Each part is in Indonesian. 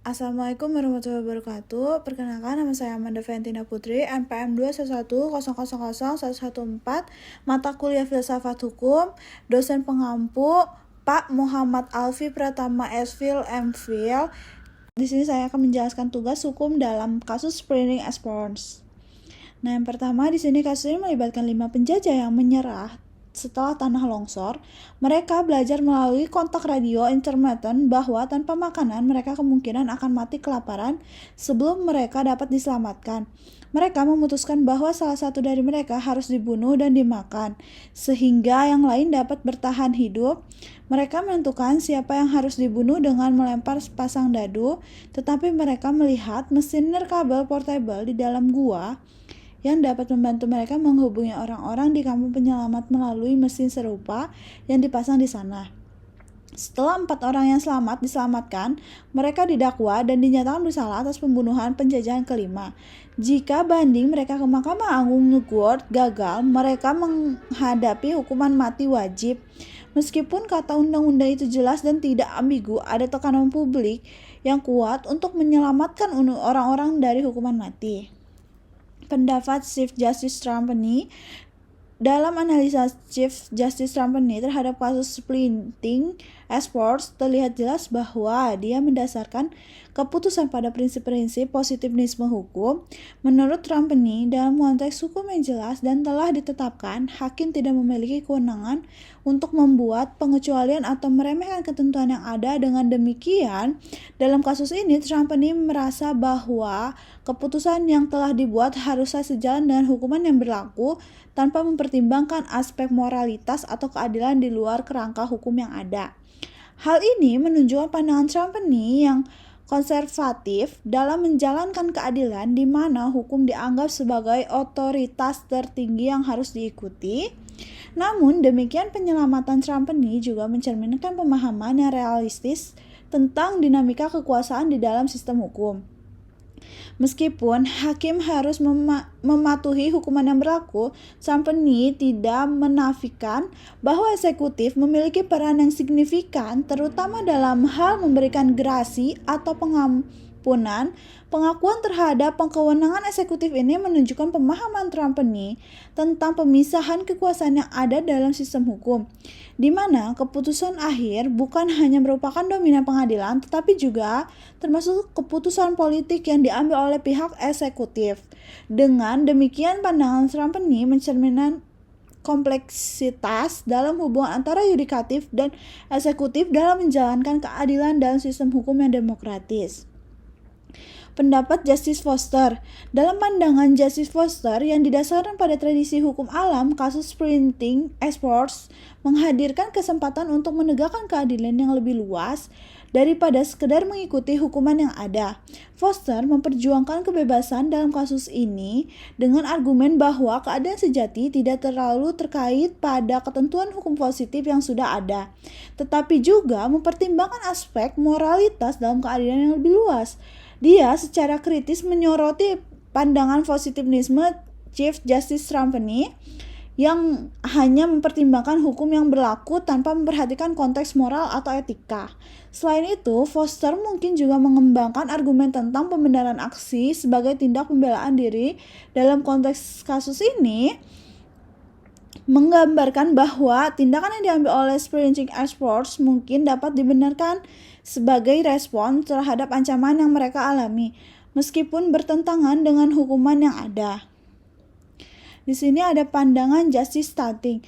Assalamualaikum warahmatullahi wabarakatuh. Perkenalkan, nama saya Amanda Valentina Putri, NPM 211000114, mata kuliah Filsafat Hukum, dosen pengampu Pak Muhammad Alfi Pratama S.Phil M.Phil. Di sini saya akan menjelaskan tugas hukum dalam kasus Spring Esports. Nah, yang pertama di sini kasus ini melibatkan 5 penjajah yang menyerah setelah tanah longsor. Mereka belajar melalui kontak radio intermittent bahwa tanpa makanan mereka kemungkinan akan mati kelaparan sebelum mereka dapat diselamatkan. Mereka memutuskan bahwa salah satu dari mereka harus dibunuh dan dimakan, sehingga yang lain dapat bertahan hidup. Mereka menentukan siapa yang harus dibunuh dengan melempar sepasang dadu, tetapi mereka melihat mesin nirkabel portable di dalam gua yang dapat membantu mereka menghubungi orang-orang di kampung penyelamat melalui mesin serupa yang dipasang di sana. Setelah 4 orang yang selamat diselamatkan, mereka didakwa dan dinyatakan bersalah atas pembunuhan penjajahan kelima. Jika banding mereka ke Mahkamah Agung Newport gagal, mereka menghadapi hukuman mati wajib. Meskipun kata undang-undang itu jelas dan tidak ambigu, ada tekanan publik yang kuat untuk menyelamatkan orang-orang dari hukuman mati. Pendapat Chief Justice Trapani. Dalam analisa Chief Justice Trapani terhadap kasus Spring Esports, terlihat jelas bahwa dia mendasarkan keputusan pada prinsip-prinsip positivisme hukum. Menurut Trapani, dalam konteks hukum yang jelas dan telah ditetapkan, hakim tidak memiliki kewenangan untuk membuat pengecualian atau meremehkan ketentuan yang ada. Dengan demikian, dalam kasus ini, Trapani merasa bahwa keputusan yang telah dibuat harusnya sejalan dengan hukuman yang berlaku tanpa mempertimbangkan aspek moralitas atau keadilan di luar kerangka hukum yang ada. Hal ini menunjukkan pandangan Trapani yang konservatif dalam menjalankan keadilan, di mana hukum dianggap sebagai otoritas tertinggi yang harus diikuti. Namun demikian, penyelamatan Trapani juga mencerminkan pemahaman yang realistis tentang dinamika kekuasaan di dalam sistem hukum. Meskipun hakim harus mematuhi hukuman yang berlaku, Trapani tidak menafikan bahwa eksekutif memiliki peran yang signifikan, terutama dalam hal memberikan gerasi atau pengampunan. Pengakuan terhadap kewenangan eksekutif ini menunjukkan pemahaman Trapani tentang pemisahan kekuasaan yang ada dalam sistem hukum, di mana keputusan akhir bukan hanya merupakan dominan pengadilan, tetapi juga termasuk keputusan politik yang diambil oleh pihak eksekutif. Dengan demikian, pandangan Trapani mencerminkan kompleksitas dalam hubungan antara yudikatif dan eksekutif dalam menjalankan keadilan dalam sistem hukum yang demokratis. Pendapat Justice Foster. Dalam pandangan Justice Foster yang didasarkan pada tradisi hukum alam, kasus Spring Esports menghadirkan kesempatan untuk menegakkan keadilan yang lebih luas daripada sekedar mengikuti hukuman yang ada. Foster memperjuangkan kebebasan dalam kasus ini dengan argumen bahwa keadilan sejati tidak terlalu terkait pada ketentuan hukum positif yang sudah ada, tetapi juga mempertimbangkan aspek moralitas dalam keadilan yang lebih luas. Dia secara kritis menyoroti pandangan positivisme Chief Justice Trapani yang hanya mempertimbangkan hukum yang berlaku tanpa memperhatikan konteks moral atau etika. Selain itu, Foster mungkin juga mengembangkan argumen tentang pembenaran aksi sebagai tindak pembelaan diri. Dalam konteks kasus ini, menggambarkan bahwa tindakan yang diambil oleh Spring Esports mungkin dapat dibenarkan sebagai respon terhadap ancaman yang mereka alami, meskipun bertentangan dengan hukuman yang ada. Di sini ada pandangan Justice Tanti.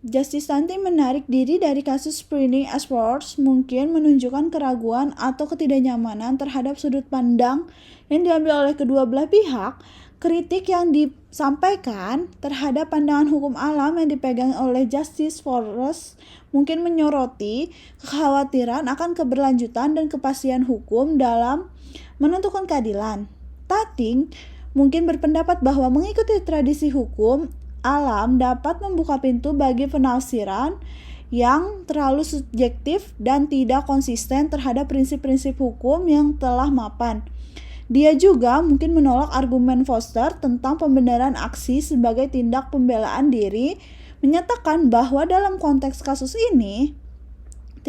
Justice Tanti menarik diri dari kasus Spring Esports mungkin menunjukkan keraguan atau ketidaknyamanan terhadap sudut pandang yang diambil oleh kedua belah pihak. Kritik yang disampaikan terhadap pandangan hukum alam yang dipegang oleh Justice Forrest mungkin menyoroti kekhawatiran akan keberlanjutan dan kepastian hukum dalam menentukan keadilan. Tanti mungkin berpendapat bahwa mengikuti tradisi hukum alam dapat membuka pintu bagi penafsiran yang terlalu subjektif dan tidak konsisten terhadap prinsip-prinsip hukum yang telah mapan. Dia juga mungkin menolak argumen Foster tentang pembenaran aksi sebagai tindak pembelaan diri, menyatakan bahwa dalam konteks kasus ini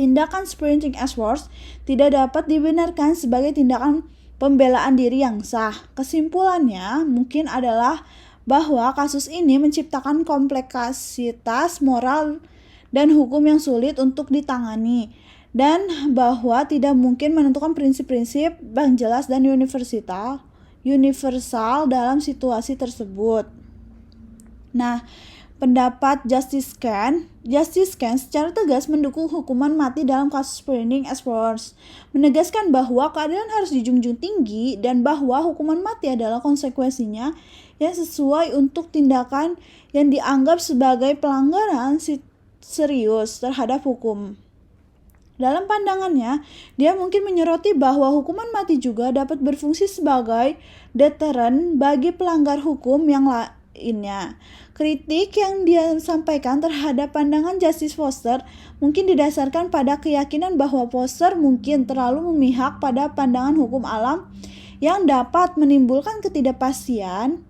Tindakan sprinting as-worse tidak dapat dibenarkan sebagai tindakan pembelaan diri yang sah. Kesimpulannya mungkin adalah bahwa kasus ini menciptakan kompleksitas moral dan hukum yang sulit untuk ditangani, dan bahwa tidak mungkin menentukan prinsip-prinsip yang jelas dan universal dalam situasi tersebut. Nah, pendapat Justice Kent secara tegas mendukung hukuman mati dalam kasus sprinting as-worse, menegaskan bahwa keadilan harus dijunjung tinggi dan bahwa hukuman mati adalah konsekuensinya yang sesuai untuk tindakan yang dianggap sebagai pelanggaran serius terhadap hukum. Dalam pandangannya, dia mungkin menyoroti bahwa hukuman mati juga dapat berfungsi sebagai deteran bagi pelanggar hukum yang lainnya. Kritik yang dia sampaikan terhadap pandangan Justice Foster mungkin didasarkan pada keyakinan bahwa Foster mungkin terlalu memihak pada pandangan hukum alam yang dapat menimbulkan ketidakpastian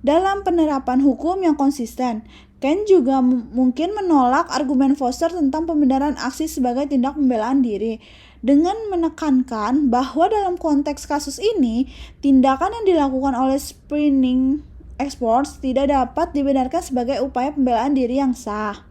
dalam penerapan hukum yang konsisten. Kent juga mungkin menolak argumen Foster tentang pembenaran aksi sebagai tindak pembelaan diri, dengan menekankan bahwa dalam konteks kasus ini, tindakan yang dilakukan oleh sprinting as-worse tidak dapat dibenarkan sebagai upaya pembelaan diri yang sah.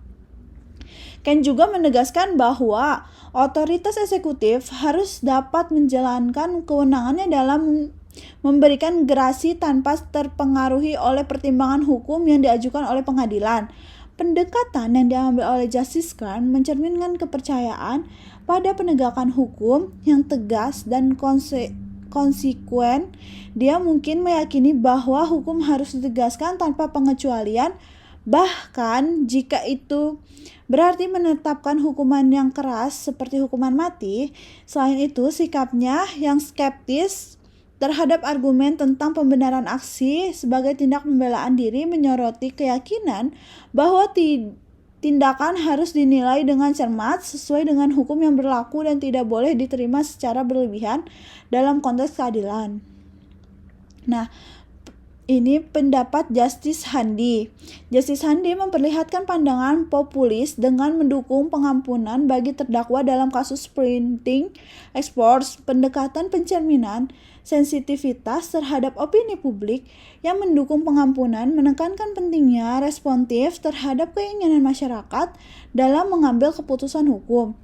Kent juga menegaskan bahwa otoritas eksekutif harus dapat menjalankan kewenangannya dalam memberikan gerasi tanpa terpengaruhi oleh pertimbangan hukum yang diajukan oleh pengadilan. Pendekatan yang diambil oleh Justice Kent mencerminkan kepercayaan pada penegakan hukum yang tegas dan konsekuen. Dia mungkin meyakini bahwa hukum harus ditegaskan tanpa pengecualian, bahkan jika itu berarti menetapkan hukuman yang keras seperti hukuman mati. Selain itu, sikapnya yang skeptis terhadap argumen tentang pembenaran aksi sebagai tindak pembelaan diri menyoroti keyakinan bahwa tindakan harus dinilai dengan cermat sesuai dengan hukum yang berlaku dan tidak boleh diterima secara berlebihan dalam konteks keadilan. Nah, ini pendapat Justice Handy. Justice Handy memperlihatkan pandangan populis dengan mendukung pengampunan bagi terdakwa dalam kasus sprinting as-worse. Pendekatan pencerminan sensitivitas terhadap opini publik yang mendukung pengampunan menekankan pentingnya responsif terhadap keinginan masyarakat dalam mengambil keputusan hukum.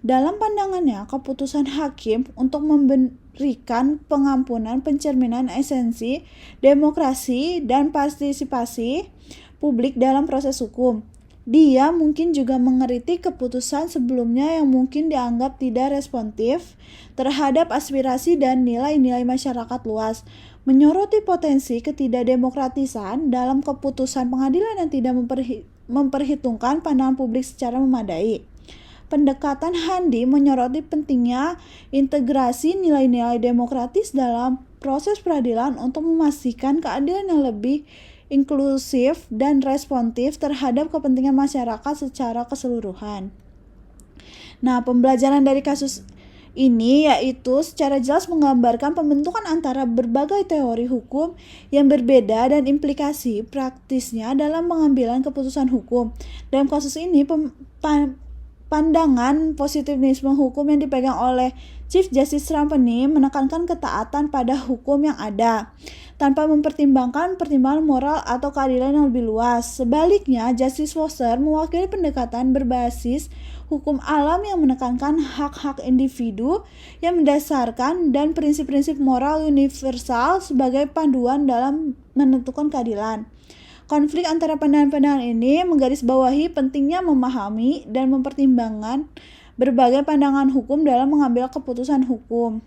Dalam pandangannya, keputusan hakim untuk memberikan pengampunan pencerminan esensi demokrasi dan partisipasi publik dalam proses hukum. Dia mungkin juga mengkritik keputusan sebelumnya yang mungkin dianggap tidak responsif terhadap aspirasi dan nilai-nilai masyarakat luas, menyoroti potensi ketidakdemokratisan dalam keputusan pengadilan yang tidak memperhitungkan pandangan publik secara memadai. Pendekatan Handy menyoroti pentingnya integrasi nilai-nilai demokratis dalam proses peradilan untuk memastikan keadilan yang lebih inklusif dan responsif terhadap kepentingan masyarakat secara keseluruhan. Nah, pembelajaran dari kasus ini yaitu secara jelas menggambarkan pembentukan antara berbagai teori hukum yang berbeda dan implikasi praktisnya dalam pengambilan keputusan hukum. Dalam kasus ini, pandangan positivisme hukum yang dipegang oleh Chief Justice Rampeni menekankan ketaatan pada hukum yang ada, tanpa mempertimbangkan pertimbangan moral atau keadilan yang lebih luas. Sebaliknya, Justice Foster mewakili pendekatan berbasis hukum alam yang menekankan hak-hak individu yang mendasarkan dan prinsip-prinsip moral universal sebagai panduan dalam menentukan keadilan. Konflik antara pandangan-pandangan ini menggarisbawahi pentingnya memahami dan mempertimbangkan berbagai pandangan hukum dalam mengambil keputusan hukum.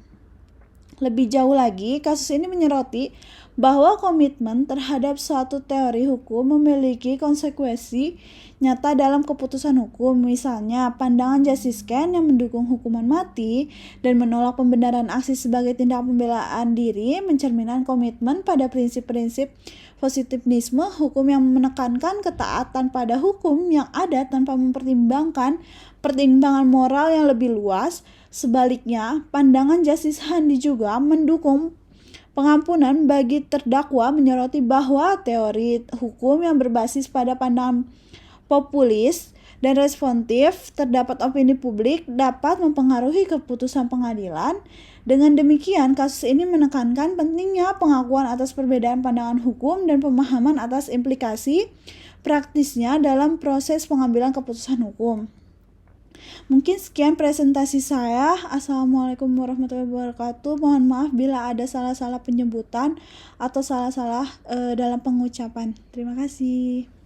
Lebih jauh lagi, kasus ini menyoroti bahwa komitmen terhadap suatu teori hukum memiliki konsekuensi nyata dalam keputusan hukum. Misalnya, pandangan Justice Kent yang mendukung hukuman mati dan menolak pembenaran aksi sebagai tindak pembelaan diri mencerminkan komitmen pada prinsip-prinsip positivisme hukum yang menekankan ketaatan pada hukum yang ada tanpa mempertimbangkan pertimbangan moral yang lebih luas. Sebaliknya, pandangan Justice Handy juga mendukung pengampunan bagi terdakwa, menyoroti bahwa teori hukum yang berbasis pada pandangan populis dan responsif terdapat opini publik dapat mempengaruhi keputusan pengadilan. Dengan demikian, kasus ini menekankan pentingnya pengakuan atas perbedaan pandangan hukum dan pemahaman atas implikasi praktisnya dalam proses pengambilan keputusan hukum. Mungkin sekian presentasi saya. Assalamualaikum warahmatullahi wabarakatuh. Mohon maaf bila ada salah-salah penyebutan atau salah-salah dalam pengucapan. Terima kasih.